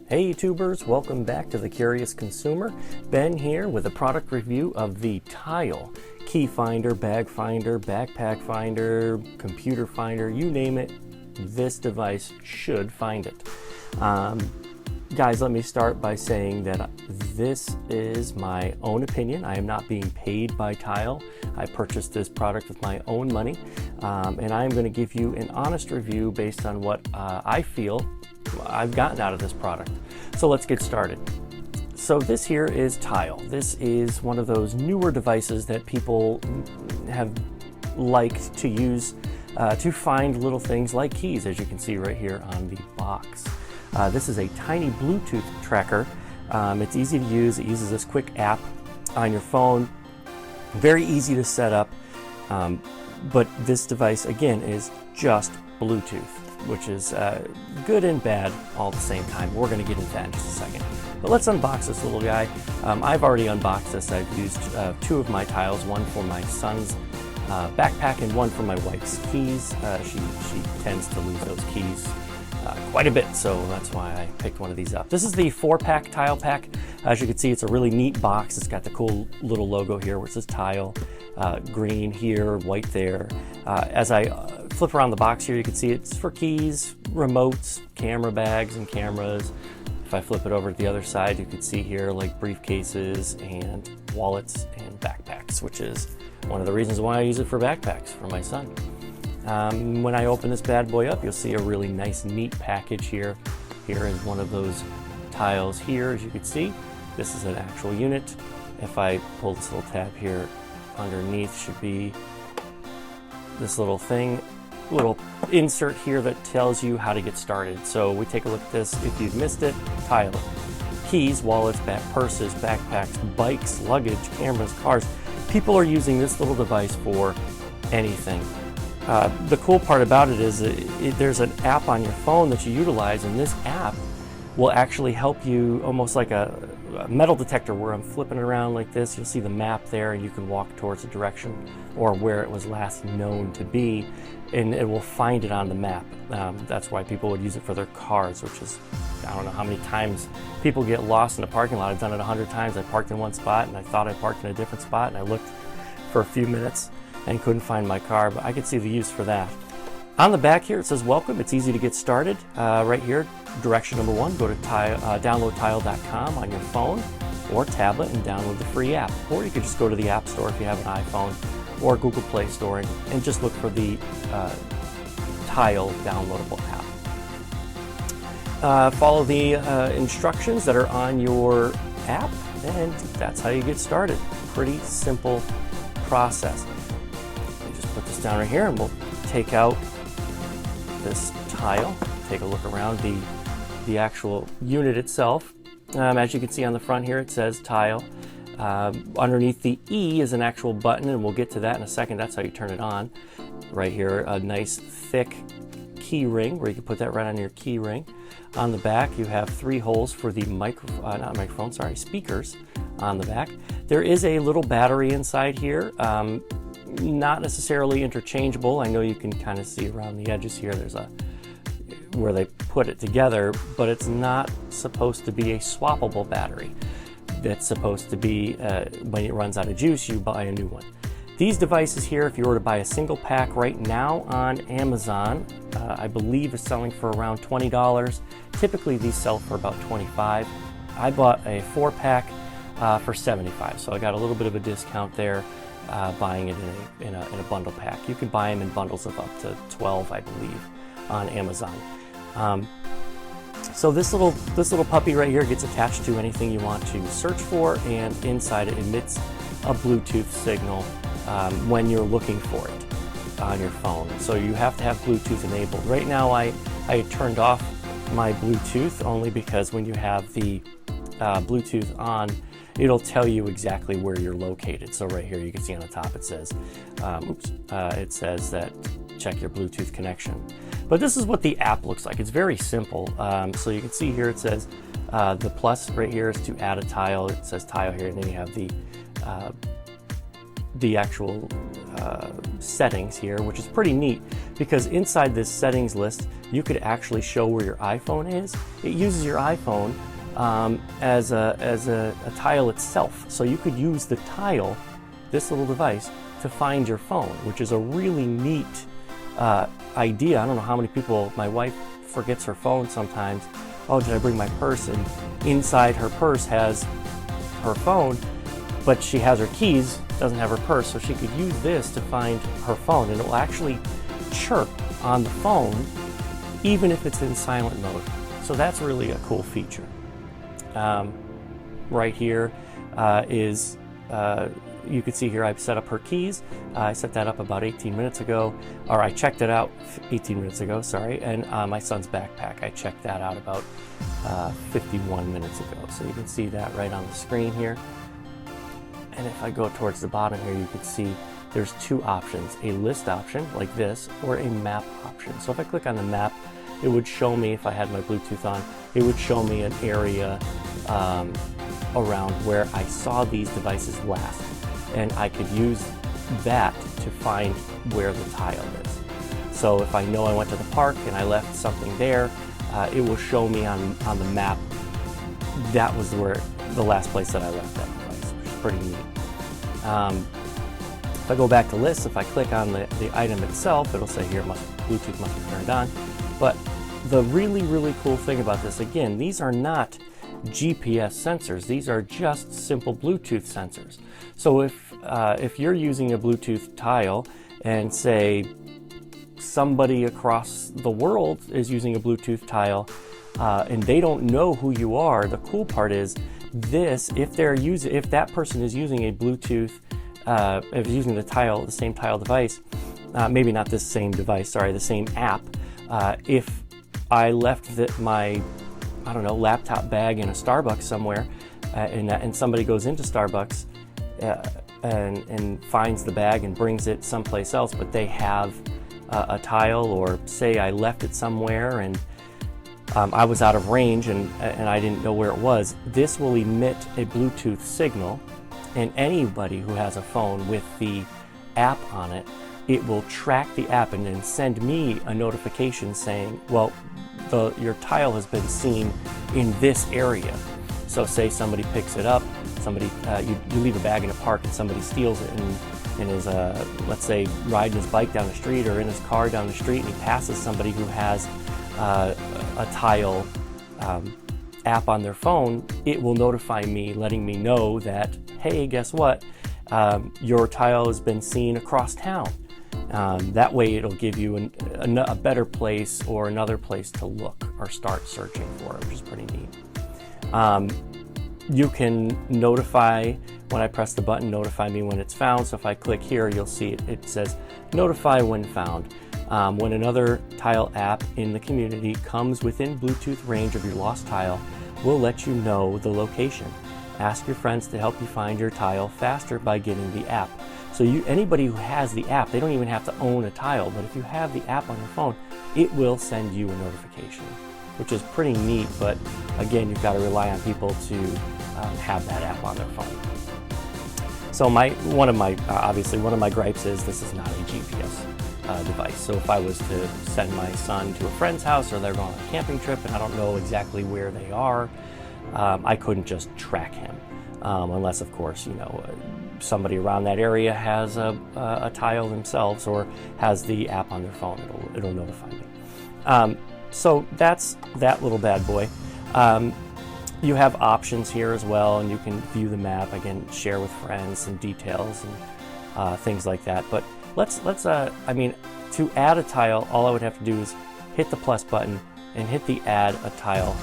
Hey YouTubers, welcome back to The Curious Consumer. Ben here with a product review of the theTile key finder, bag finder, backpack finder, computer finder, you name it, this device should find it. Guys, let me start by saying that this is my own opinion. I am not being paid by theTile. I purchased this product with my own money, and I am going to give you an honest review based on what I feel I've gotten out of this product. So let's get started. So this here is theTile. This is one of those newer devices that people have liked to use to find little things like keys, as you can see right here on the box. This is a tiny Bluetooth tracker. It's easy to use. It uses this quick app on your phone. Very easy to set up. But this device, again, is just Bluetooth, which is good and bad all at the same time. We're going to get into that in just a second. But let's unbox this little guy. I've already unboxed this. I've used two of my tiles, one for my son's backpack and one for my wife's keys. She tends to lose those keys quite a bit, so that's why I picked one of these up. This is the 4-pack tile pack. As you can see, it's a really neat box. It's got the cool little logo here where it says tile, green here, white there. As I flip around the box here, you can see it's for keys, remotes, camera bags and cameras. If I flip it over to the other side, you can see here like briefcases and wallets and backpacks, which is one of the reasons why I use it for backpacks for my son. When I open this bad boy up, you'll see a really nice, neat package here. Here is one of those tiles here, as you can see. This is an actual unit. If I pull this little tab here, underneath should be this little thing, little insert here that tells you how to get started. So we take a look at this. If you've missed it, tile. Keys, wallets, purses, backpacks, bikes, luggage, cameras, cars. People are using this little device for anything. The cool part about it is there's an app on your phone that you utilize, and this app will actually help you, almost like a metal detector where I'm flipping it around like this. You'll see the map there, and you can walk towards the direction or where it was last known to be, and it will find it on the map. That's why people would use it for their cars, which is, I don't know how many times people get lost in a parking lot. I've done it 100 times. I parked in one spot, and I thought I parked in a different spot, and I looked for a few minutes and couldn't find my car, but I could see the use for that. On the back here, it says welcome. It's easy to get started. Right here, direction number 1, go to download theTile.com on your phone or tablet and download the free app. Or you could just go to the App Store if you have an iPhone, or Google Play Store, and just look for the theTile downloadable app. Follow the instructions that are on your app, and that's how you get started. Pretty simple process. Put this down right here, and we'll take out this tile, take a look around the actual unit itself. As you can see on the front here, it says tile. Underneath the E is an actual button, and we'll get to that in a second. That's how you turn it on. Right here, a nice thick key ring where you can put that right on your key ring. On the back, you have 3 holes for the speakers on the back. There is a little battery inside here. Not necessarily interchangeable. I know you can kind of see around the edges here, there's where they put it together, but it's not supposed to be a swappable battery. That's supposed to be, when it runs out of juice, you buy a new one. These devices here, if you were to buy a single pack right now on Amazon, I believe is selling for around $20. Typically these sell for about $25. I bought a 4-pack for $75, so I got a little bit of a discount there. Buying it in a bundle pack. You can buy them in bundles of up to 12, I believe, on Amazon. So this little puppy right here gets attached to anything you want to search for, and inside it emits a Bluetooth signal when you're looking for it on your phone. So you have to have Bluetooth enabled. Right now I turned off my Bluetooth only because when you have the Bluetooth on, it'll tell you exactly where you're located. So right here, you can see on the top, it says, it says that check your Bluetooth connection. But this is what the app looks like. It's very simple. So you can see here, it says the plus right here is to add a tile. It says tile here, and then you have the the actual settings here, which is pretty neat because inside this settings list you could actually show where your iPhone is. It uses your iPhone as a tile itself, so you could use the tile, this little device, to find your phone, which is a really neat idea. I don't know how many people, my wife forgets her phone sometimes. Oh, did I bring my purse? And inside her purse has her phone, but she has her keys, doesn't have her purse, so she could use this to find her phone, and it will actually chirp on the phone even if it's in silent mode. So that's really a cool feature. Right here is you can see here I've set up her keys. I set that up about 18 minutes ago, or I checked it out 18 minutes ago, sorry, and my son's backpack, I checked that out about 51 minutes ago. So you can see that right on the screen here. And if I go towards the bottom here, you can see there's two options, a list option like this or a map option. So if I click on the map, it would show me, if I had my Bluetooth on, it would show me an area around where I saw these devices last. And I could use that to find where the tile is. So if I know I went to the park and I left something there, it will show me on the map that was where the last place that I left that device, which is pretty neat. If I go back to lists, if I click on the item itself, it'll say here Bluetooth must be turned on. But the really cool thing about this, again, these are not GPS sensors. These are just simple Bluetooth sensors. So if you're using a Bluetooth tile and say somebody across the world is using a Bluetooth tile and they don't know who you are, the cool part is this, if that person is using a Bluetooth, if using the same tile device, maybe not this same device, sorry, the same app, if I left my I don't know, laptop bag in a Starbucks somewhere, and somebody goes into Starbucks and finds the bag and brings it someplace else, but they have a tile, or say I left it somewhere and I was out of range and I didn't know where it was, this will emit a Bluetooth signal, and anybody who has a phone with the app on it, it will track the app and then send me a notification saying, well, your tile has been seen in this area. So say somebody picks it up, you leave a bag in a park and somebody steals it and is, let's say, riding his bike down the street or in his car down the street, and he passes somebody who has a tile app on their phone, it will notify me, letting me know that, hey, guess what? Your tile has been seen across town. That way it'll give you a better place or another place to look or start searching for it, which is pretty neat. You can notify, when I press the button, notify me when it's found. So if I click here, you'll see it says notify when found. When another tile app in the community comes within Bluetooth range of your lost tile, we'll let you know the location. Ask your friends to help you find your tile faster by getting the app. So anybody who has the app, they don't even have to own a tile, but if you have the app on your phone, it will send you a notification, which is pretty neat. But again, you've got to rely on people to have that app on their phone. So obviously one of my gripes is this is not a GPS device. So if I was to send my son to a friend's house, or they're going on a camping trip and I don't know exactly where they are, I couldn't just track him, unless of course, somebody around that area has a tile themselves or has the app on their phone. It'll notify me. So that's that little bad boy. You have options here as well, and you can view the map, again, share with friends and details and things like that. But to add a tile, all I would have to do is hit the plus button and hit the add a tile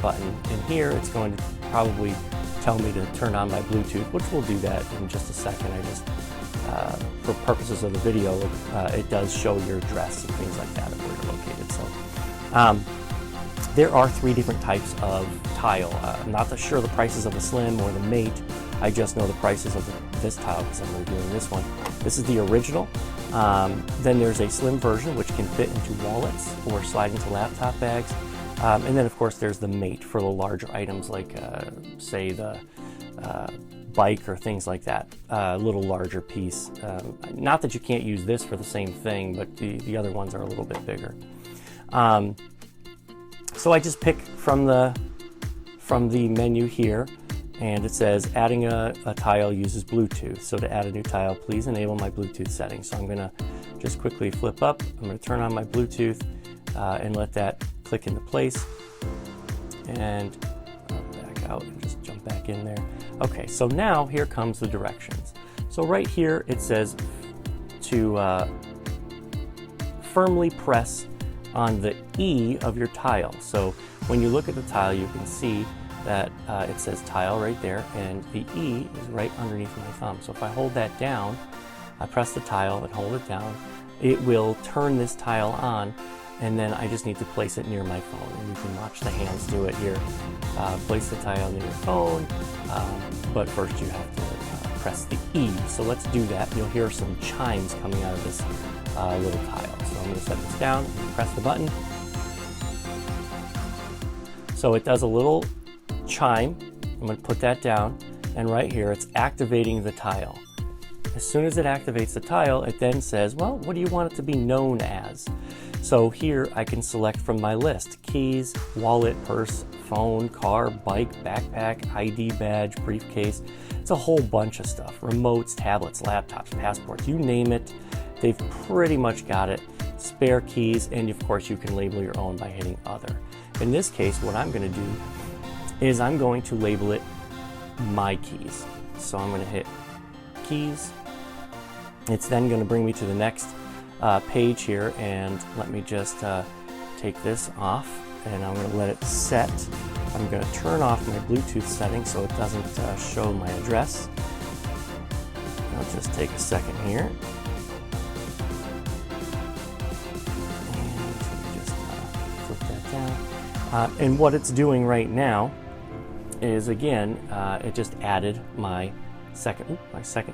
button. And here it's going to probably tell me to turn on my Bluetooth, which we'll do that in just a second. I just, for purposes of the video, it does show your address and things like that of where you're located. So there are 3 different types of tile. I'm not sure the prices of the Slim or the Mate. I just know the prices of this tile because I'm reviewing this one. This is the original. Then there's a Slim version which can fit into wallets or slide into laptop bags. And then of course there's the Mate for the larger items like say the bike or things like that, a little larger piece. Not that you can't use this for the same thing, but the other ones are a little bit bigger. So I just pick from the menu here, and it says adding a tile uses Bluetooth. So to add a new tile, please enable my Bluetooth settings. So I'm going to just quickly flip up. I'm going to turn on my Bluetooth and let that click into place. And I'll back out and just jump back in there. Okay, so now here comes the directions. So right here it says to firmly press on the E of your tile. So when you look at the tile, you can see that it says tile right there, and the E is right underneath my thumb. So if I hold that down, I press the tile and hold it down, it will turn this tile on, and then I just need to place it near my phone. And you can watch the hands do it here. Place the tile near your phone, but first you have to press the E. So let's do that. You'll hear some chimes coming out of this little tile. So I'm going to set this down and press the button. So it does a little chime. I'm going to put that down, and right here it's activating the tile. As soon as it activates the tile, it then says, well, what do you want it to be known as? So here I can select from my list: keys, wallet, purse, phone, car, bike, backpack, ID badge, briefcase. It's a whole bunch of stuff. Remotes, tablets, laptops, passports, you name it. They've pretty much got it. Spare keys, and of course you can label your own by hitting other. In this case, what I'm going to do is I'm going to label it my keys. So I'm going to hit keys. It's then going to bring me to the next page here, and let me just take this off, and I'm going to let it set. I'm going to turn off my Bluetooth setting so it doesn't show my address. I'll just take a second here. And let me just flip that down. And what it's doing right now is, again, it just added my second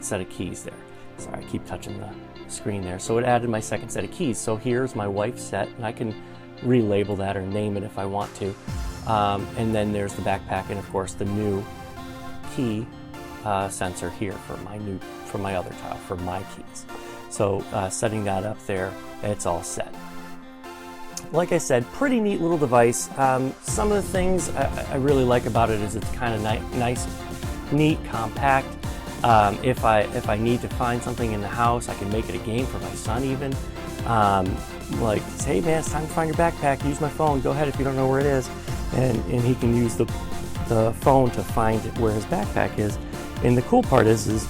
set of keys there. Sorry, I keep touching the screen there. So it added my second set of keys. So here's my wife's set, and I can relabel that or name it if I want to. And then there's the backpack, and of course the new key sensor here for my other tile, for my keys. So setting that up there, it's all set. Like I said, pretty neat little device. Some of the things I really like about it is it's kind of nice, neat, compact. If I need to find something in the house, I can make it a game for my son even. Like, hey man, it's time to find your backpack, use my phone, go ahead if you don't know where it is. And he can use the phone to find where his backpack is. And the cool part is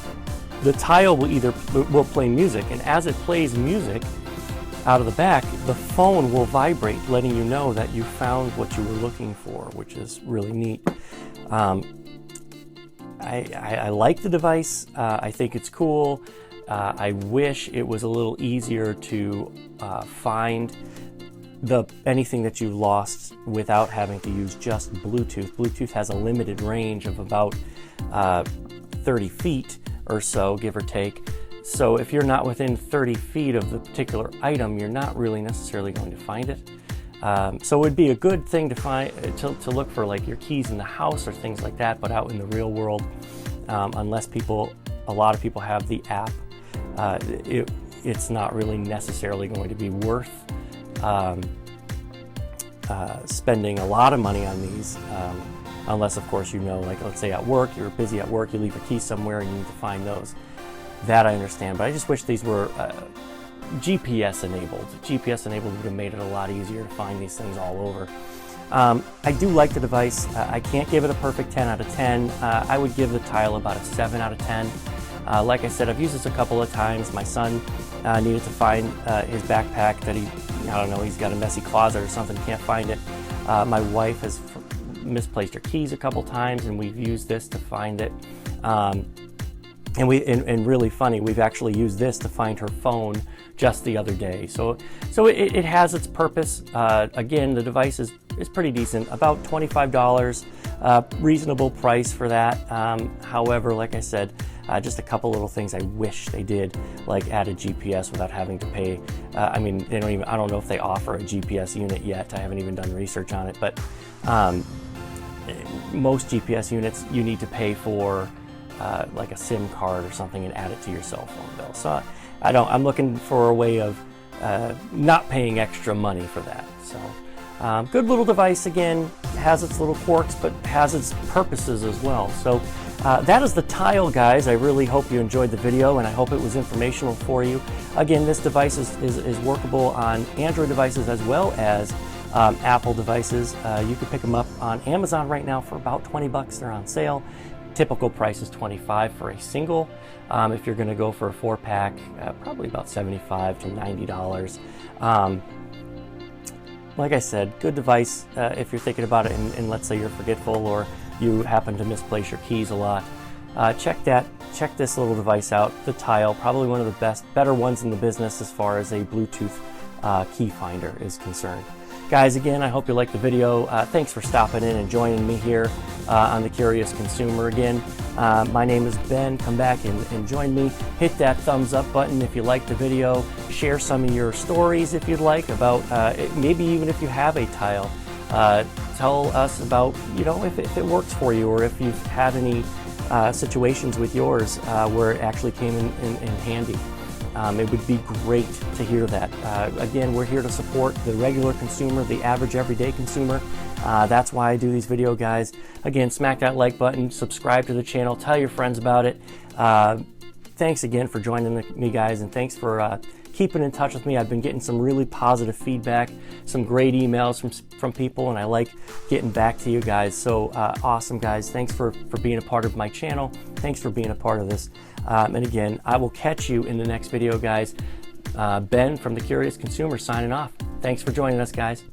the tile will play music, and as it plays music out of the back, the phone will vibrate, letting you know that you found what you were looking for, which is really neat. I like the device. I think it's cool. I wish it was a little easier to find anything that you've lost without having to use just Bluetooth. Bluetooth has a limited range of about 30 feet or so, give or take. So if you're not within 30 feet of the particular item, you're not really necessarily going to find it. So it would be a good thing to find to look for, like, your keys in the house or things like that. But out in the real world, unless a lot of people have the app, it's not really necessarily going to be worth spending a lot of money on these, unless of course like, let's say at work, you're busy at work, you leave your keys somewhere and you need to find those. That I understand, but I just wish these were GPS enabled. GPS enabled would have made it a lot easier to find these things all over. I do like the device. I can't give it a perfect 10 out of 10. I would give the tile about a 7 out of 10. Like I said, I've used this a couple of times. My son needed to find his backpack that he's got a messy closet or something, can't find it. My wife has misplaced her keys a couple times, and we've used this to find it. And really funny, we've actually used this to find her phone just the other day. So it has its purpose. Again, the device is pretty decent, about $25, reasonable price for that. However, like I said, just a couple little things I wish they did, like add a GPS without having to pay. I don't know if they offer a GPS unit yet. I haven't even done research on it, but most GPS units you need to pay for like a SIM card or something and add it to your cell phone bill. So I'm looking for a way of not paying extra money for that. So good little device. Again, has its little quirks, but has its purposes as well. So that is the Tile, guys. I really hope you enjoyed the video, and I hope it was informational for you. Again, this device is workable on Android devices as well as Apple devices. You can pick them up on Amazon right now for about 20 bucks. They're on sale. Typical price is 25 for a single. If you're going to go for a 4-pack, probably about $75 to $90. Like I said, good device if you're thinking about it and let's say you're forgetful or you happen to misplace your keys a lot. Check this little device out, the Tile, probably one of the better ones in the business as far as a Bluetooth key finder is concerned. Guys, again, I hope you liked the video. Thanks for stopping in and joining me here on The Curious Consumer. Again, my name is Ben. Come back and join me. Hit that thumbs up button if you liked the video. Share some of your stories if you'd like about, maybe even if you have a Tile. Tell us about, if it works for you or if you've had any situations with yours where it actually came in handy. It would be great to hear that. Again, we're here to support the regular consumer, the average everyday consumer. That's why I do these videos, guys. Again, smack that like button, subscribe to the channel, tell your friends about it. Thanks again for joining me, guys, and thanks for keeping in touch with me. I've been getting some really positive feedback, some great emails from people, and I like getting back to you guys. So awesome, guys. Thanks for being a part of my channel. Thanks for being a part of this. And again, I will catch you in the next video, guys. Ben from The Curious Consumer signing off. Thanks for joining us, guys.